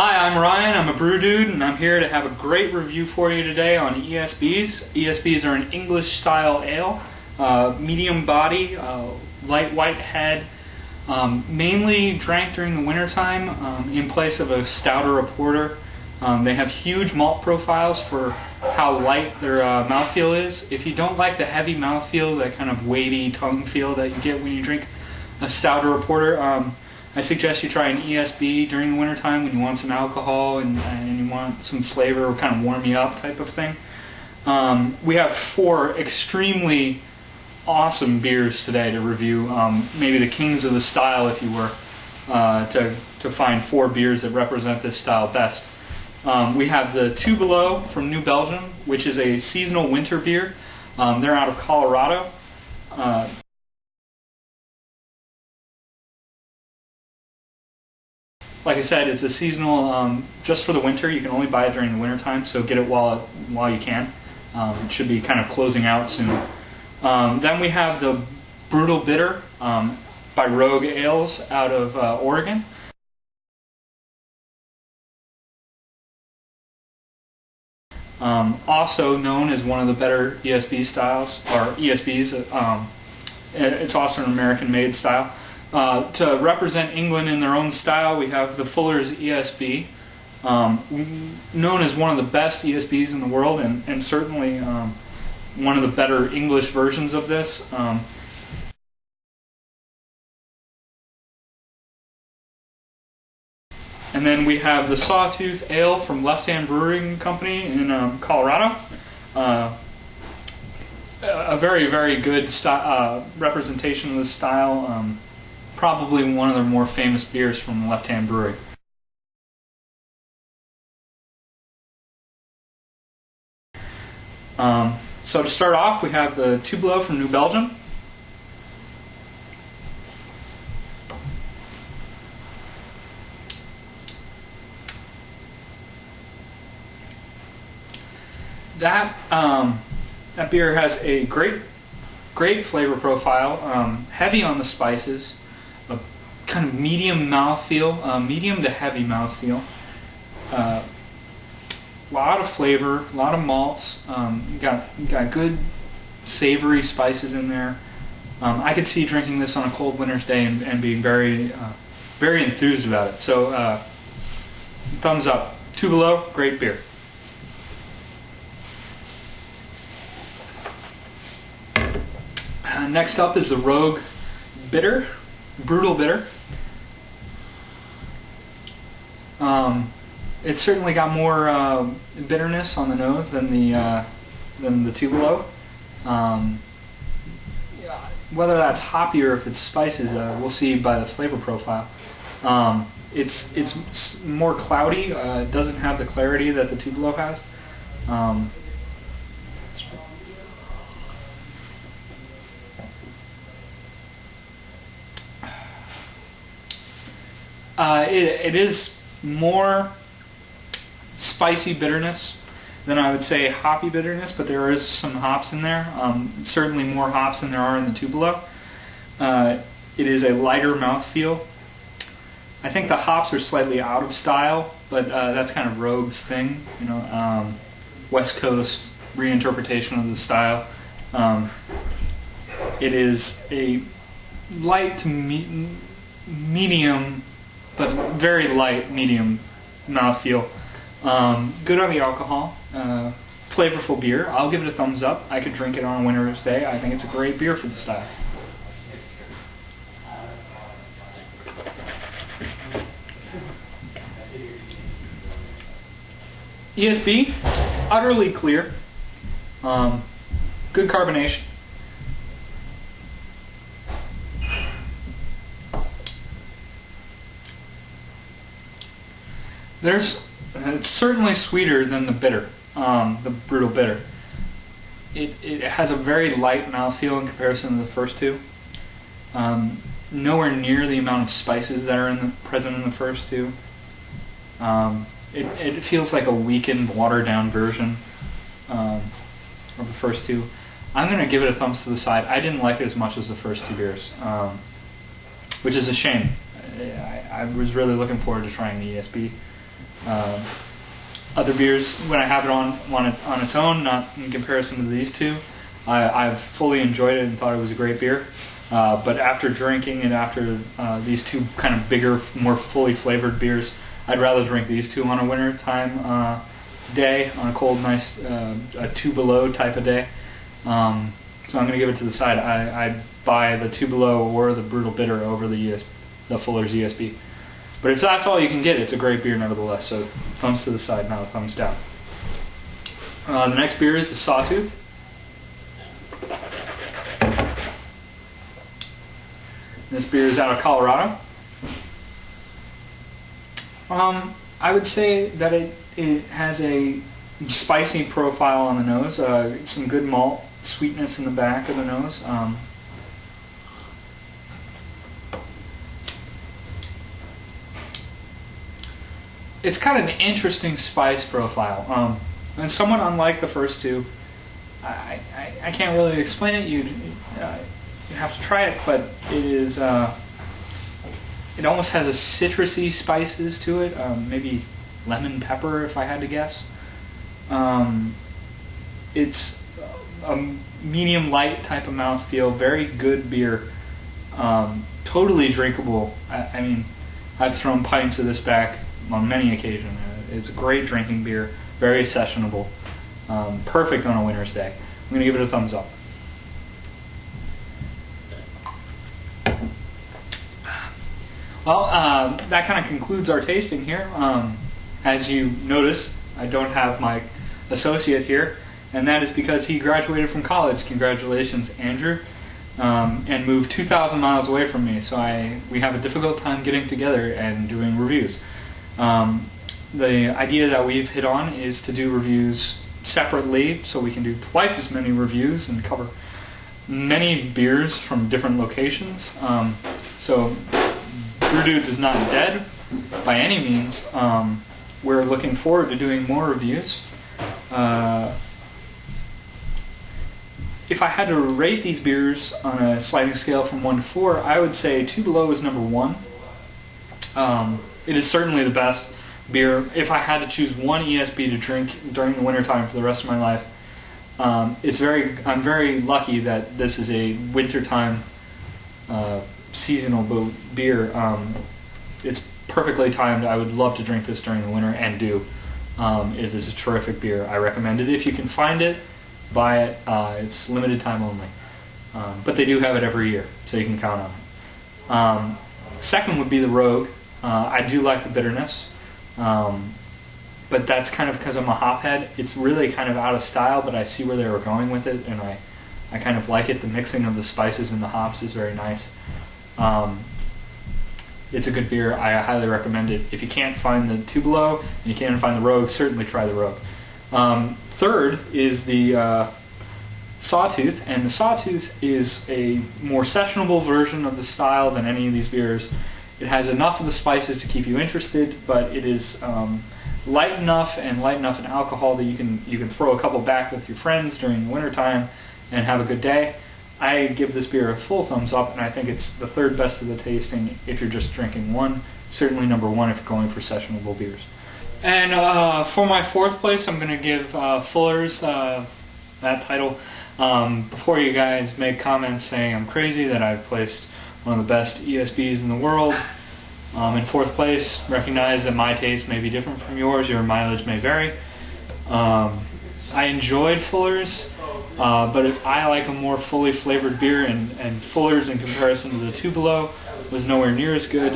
Hi, I'm Ryan. I'm a brew dude, and I'm here to have a great review for you today on ESBs. ESBs are an English-style ale, medium body, light white head, mainly drank during the wintertime in place of a stouter or porter. They have huge malt profiles for how light their mouthfeel is. If you don't like the heavy mouthfeel, that kind of weighty tongue feel that you get when you drink a stouter or porter, I suggest you try an ESB during the wintertime when you want some alcohol and you want some flavor or kind of warm you up type of thing. We have 4 extremely awesome beers today to review, maybe the kings of the style if you were, to find 4 beers that represent this style best. We have the Two Below from New Belgium, which is a seasonal winter beer. They're out of Colorado. Like I said, it's a seasonal, just for the winter. You can only buy it during the winter time, so get it while you can. It should be kind of closing out soon. Then we have the Brutal Bitter by Rogue Ales out of Oregon. Also known as one of the better ESB styles, or ESBs. It's also an American-made style. To represent England in their own style, we have the Fuller's ESB, known as one of the best ESBs in the world, and certainly one of the better English versions of this. And then we have the Sawtooth Ale from Left Hand Brewing Company in Colorado. A very, very good representation of the style. Probably one of their more famous beers from Left Hand Brewery. So to start off, we have the Two Below from New Belgium. That beer has a great flavor profile, heavy on the spices, a kind of medium mouthfeel, medium to heavy mouthfeel. Lot of flavor, a lot of malts. You got good savory spices in there. I could see drinking this on a cold winter's day and being very enthused about it. So thumbs up. Two Below, great beer. Next up is the Rogue Bitter, Brutal Bitter. It's certainly got more bitterness on the nose than the Two Below. Whether that's hoppy or if it's spices, we'll see by the flavor profile. It's more cloudy. It doesn't have the clarity that the Two Below has. It is more spicy bitterness than I would say hoppy bitterness, but there is some hops in there. Certainly more hops than there are in the Two Below. It is a lighter mouthfeel. I think the hops are slightly out of style, but that's kind of Rogue's thing, you know, West Coast reinterpretation of the style. It is a light to medium, but very light medium mouthfeel. Good on the alcohol. Flavorful beer. I'll give it a thumbs up. I could drink it on a winter's day. I think it's a great beer for the style. ESB, utterly clear. Good carbonation. It's certainly sweeter than the bitter, the Brutal Bitter. It has a very light mouthfeel in comparison to the first two. Nowhere near the amount of spices that are present in the first two. It feels like a weakened, watered-down version of the first two. I'm going to give it a thumbs to the side. I didn't like it as much as the first 2 beers, which is a shame. I was really looking forward to trying the ESB. Other beers, when I have it on its own, not in comparison to these two, I've fully enjoyed it and thought it was a great beer. But after drinking it, after these two kind of bigger, more fully flavored beers, I'd rather drink these two on a winter time day, on a cold, nice, a 2 Below type of day. So I'm going to give it to the side. I'd buy the 2 Below or the Brutal Bitter over the Fuller's ESB. But if that's all you can get, it's a great beer nevertheless. So thumbs to the side, now thumbs down. The next beer is the Sawtooth. This beer is out of Colorado. I would say that it has a spicy profile on the nose, some good malt sweetness in the back of the nose. It's kind of an interesting spice profile, and somewhat unlike the first two. I can't really explain it. You have to try it, but it is. It almost has a citrusy spices to it, maybe lemon pepper if I had to guess. It's a medium light type of mouthfeel, very good beer, totally drinkable. I mean, I've thrown pints of this back on many occasions. It's a great drinking beer, very sessionable, perfect on a winter's day. I'm going to give it a thumbs up. Well, that kind of concludes our tasting here. As you notice, I don't have my associate here, and that is because he graduated from college. Congratulations, Andrew, and moved 2,000 miles away from me, so we have a difficult time getting together and doing reviews. The idea that we've hit on is to do reviews separately, so we can do twice as many reviews and cover many beers from different locations. So Brew Dudes is not dead by any means. We're looking forward to doing more reviews. If I had to rate these beers on a sliding scale from 1 to 4, I would say 2 Below is number 1. It is certainly the best beer. If I had to choose one ESB to drink during the wintertime for the rest of my life, I'm very lucky that this is a wintertime seasonal beer. It's perfectly timed. I would love to drink this during the winter, and do. It is a terrific beer. I recommend it. If you can find it, buy it. It's limited time only. But they do have it every year, so you can count on it. Second would be the Rogue. I do like the bitterness, but that's kind of because I'm a hophead. It's really kind of out of style, but I see where they were going with it, and I kind of like it. The mixing of the spices and the hops is very nice. It's a good beer. I highly recommend it. If you can't find the 2 Below and you can't find the Rogue, certainly try the Rogue. Third is the Sawtooth, and the Sawtooth is a more sessionable version of the style than any of these beers. It has enough of the spices to keep you interested, but it is light enough in alcohol that you can throw a couple back with your friends during the wintertime and have a good day. I give this beer a full thumbs up, and I think it's the third best of the tasting if you're just drinking one. Certainly number 1 if you're going for sessionable beers. And for my 4th place, I'm going to give Fuller's that title. Before you guys make comments saying I'm crazy that I've placed one of the best ESBs in the world in 4th place, recognize that my taste may be different from yours. Your mileage may vary. I enjoyed Fuller's, but I like a more fully flavored beer, and Fuller's in comparison to the 2 Below was nowhere near as good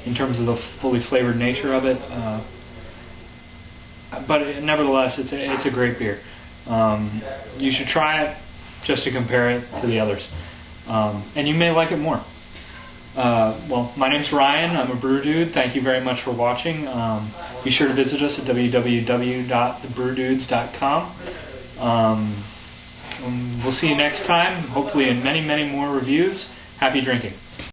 in terms of the fully flavored nature of it. But nevertheless, it's a great beer. You should try it just to compare it to the others, and you may like it more. Well, my name's Ryan. I'm a Brew Dude. Thank you very much for watching. Be sure to visit us at www.thebrewdudes.com. We'll see you next time, hopefully in many, many more reviews. Happy drinking.